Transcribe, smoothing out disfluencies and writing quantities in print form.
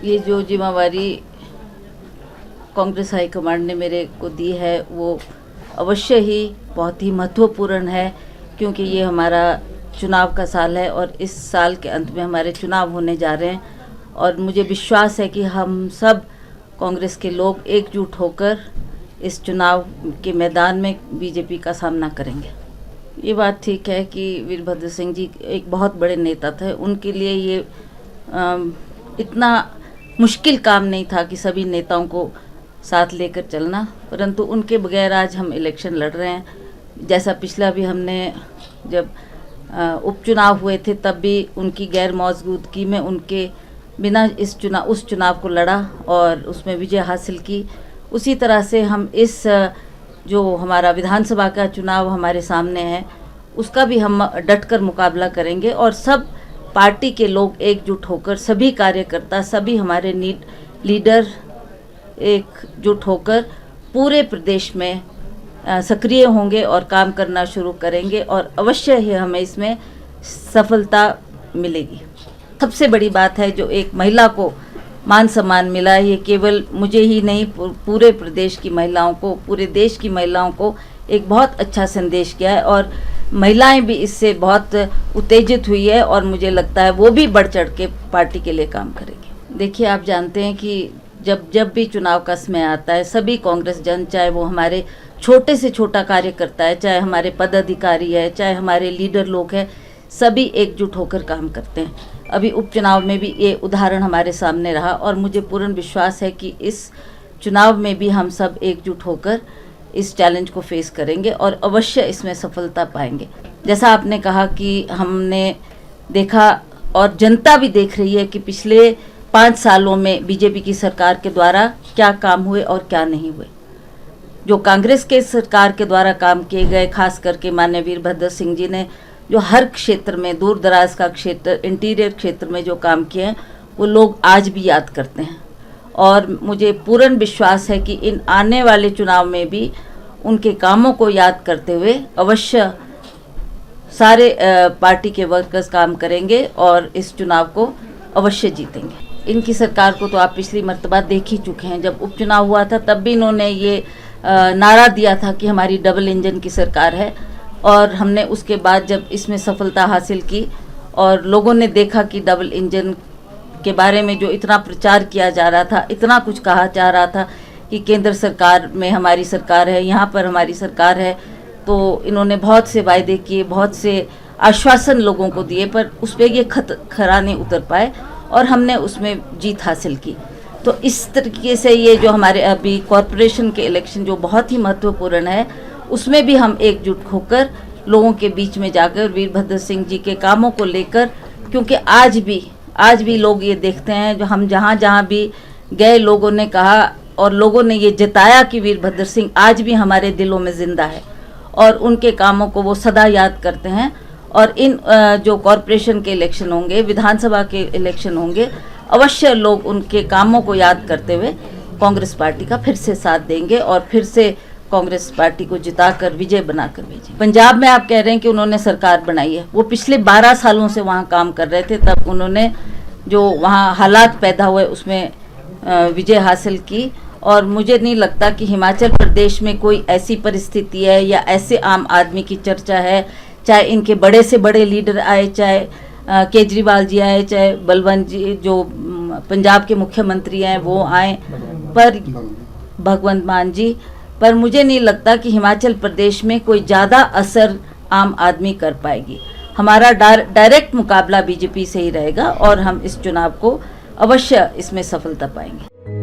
ये जो जिम्मेवारी कांग्रेस हाईकमांड ने मेरे को दी है वो अवश्य ही बहुत ही महत्वपूर्ण है, क्योंकि ये हमारा चुनाव का साल है और इस साल के अंत में हमारे चुनाव होने जा रहे हैं और मुझे विश्वास है कि हम सब कांग्रेस के लोग एकजुट होकर इस चुनाव के मैदान में बीजेपी का सामना करेंगे। ये बात ठीक है कि वीरभद्र सिंह जी एक बहुत बड़े नेता थे, उनके लिए ये इतना मुश्किल काम नहीं था कि सभी नेताओं को साथ लेकर चलना, परंतु उनके बगैर आज हम इलेक्शन लड़ रहे हैं। जैसा पिछला भी हमने जब उपचुनाव हुए थे तब भी उनकी गैर मौजूदगी में उनके बिना उस चुनाव को लड़ा और उसमें विजय हासिल की। उसी तरह से हम इस जो हमारा विधानसभा का चुनाव हमारे सामने है उसका भी हम डटकर मुकाबला करेंगे और सब पार्टी के लोग एकजुट होकर, सभी कार्यकर्ता, सभी हमारे लीडर एकजुट होकर पूरे प्रदेश में सक्रिय होंगे और काम करना शुरू करेंगे और अवश्य ही हमें इसमें सफलता मिलेगी। सबसे बड़ी बात है जो एक महिला को मान सम्मान मिला, ये केवल मुझे ही नहीं पूरे प्रदेश की महिलाओं को, पूरे देश की महिलाओं को एक बहुत अच्छा संदेश गया है और महिलाएं भी इससे बहुत उत्तेजित हुई है और मुझे लगता है वो भी बढ़ चढ़ के पार्टी के लिए काम करेगी। देखिए, आप जानते हैं कि जब भी चुनाव का समय आता है सभी कांग्रेस जन, चाहे वो हमारे छोटे से छोटा कार्यकर्ता है, चाहे हमारे पदाधिकारी है, चाहे हमारे लीडर लोग हैं, सभी एकजुट होकर काम करते हैं। अभी उपचुनाव में भी ये उदाहरण हमारे सामने रहा और मुझे पूर्ण विश्वास है कि इस चुनाव में भी हम सब एकजुट होकर इस चैलेंज को फेस करेंगे और अवश्य इसमें सफलता पाएंगे। जैसा आपने कहा कि हमने देखा और जनता भी देख रही है कि पिछले 5 सालों में बीजेपी की सरकार के द्वारा क्या काम हुए और क्या नहीं हुए। जो कांग्रेस के सरकार के द्वारा काम किए गए, खास करके माननीय वीरभद्र सिंह जी ने जो हर क्षेत्र में, दूर दराज का क्षेत्र, इंटीरियर क्षेत्र में जो काम किए हैं वो लोग आज भी याद करते हैं और मुझे पूर्ण विश्वास है कि इन आने वाले चुनाव में भी उनके कामों को याद करते हुए अवश्य सारे पार्टी के वर्कर्स काम करेंगे और इस चुनाव को अवश्य जीतेंगे। इनकी सरकार को तो आप पिछली मर्तबा देख ही चुके हैं। जब उपचुनाव हुआ था तब भी इन्होंने ये नारा दिया था कि हमारी डबल इंजन की सरकार है और हमने उसके बाद जब इसमें सफलता हासिल की और लोगों ने देखा कि डबल इंजन के बारे में जो इतना प्रचार किया जा रहा था, इतना कुछ कहा जा रहा था कि केंद्र सरकार में हमारी सरकार है, यहाँ पर हमारी सरकार है, तो इन्होंने बहुत से वायदे किए, बहुत से आश्वासन लोगों को दिए, पर उस पर ये खरा नहीं उतर पाए और हमने उसमें जीत हासिल की। तो इस तरीके से ये जो हमारे अभी कॉरपोरेशन के इलेक्शन जो बहुत ही महत्वपूर्ण है उसमें भी हम एकजुट होकर लोगों के बीच में जाकर वीरभद्र सिंह जी के कामों को लेकर, क्योंकि आज भी लोग ये देखते हैं, जो हम जहाँ भी गए लोगों ने कहा और लोगों ने ये जताया कि वीरभद्र सिंह आज भी हमारे दिलों में जिंदा है और उनके कामों को वो सदा याद करते हैं। और इन जो कॉरपोरेशन के इलेक्शन होंगे, विधानसभा के इलेक्शन होंगे, अवश्य लोग उनके कामों को याद करते हुए कांग्रेस पार्टी का फिर से साथ देंगे और फिर से कांग्रेस पार्टी को जिताकर विजय बनाकर भेजें। पंजाब में आप कह रहे हैं कि उन्होंने सरकार बनाई है, वो पिछले 12 सालों से वहाँ काम कर रहे थे, तब उन्होंने जो वहाँ हालात पैदा हुए उसमें विजय हासिल की और मुझे नहीं लगता कि हिमाचल प्रदेश में कोई ऐसी परिस्थिति है या ऐसे आम आदमी की चर्चा है, चाहे इनके बड़े से बड़े लीडर आए, चाहे केजरीवाल जी आए, चाहे बलवंत जी जो पंजाब के मुख्यमंत्री हैं वो आए, पर भगवंत मान जी, पर मुझे नहीं लगता कि हिमाचल प्रदेश में कोई ज़्यादा असर आम आदमी कर पाएगी। हमारा डायरेक्ट मुकाबला बीजेपी से ही रहेगा और हम इस चुनाव को अवश्य इसमें सफलता पाएंगे।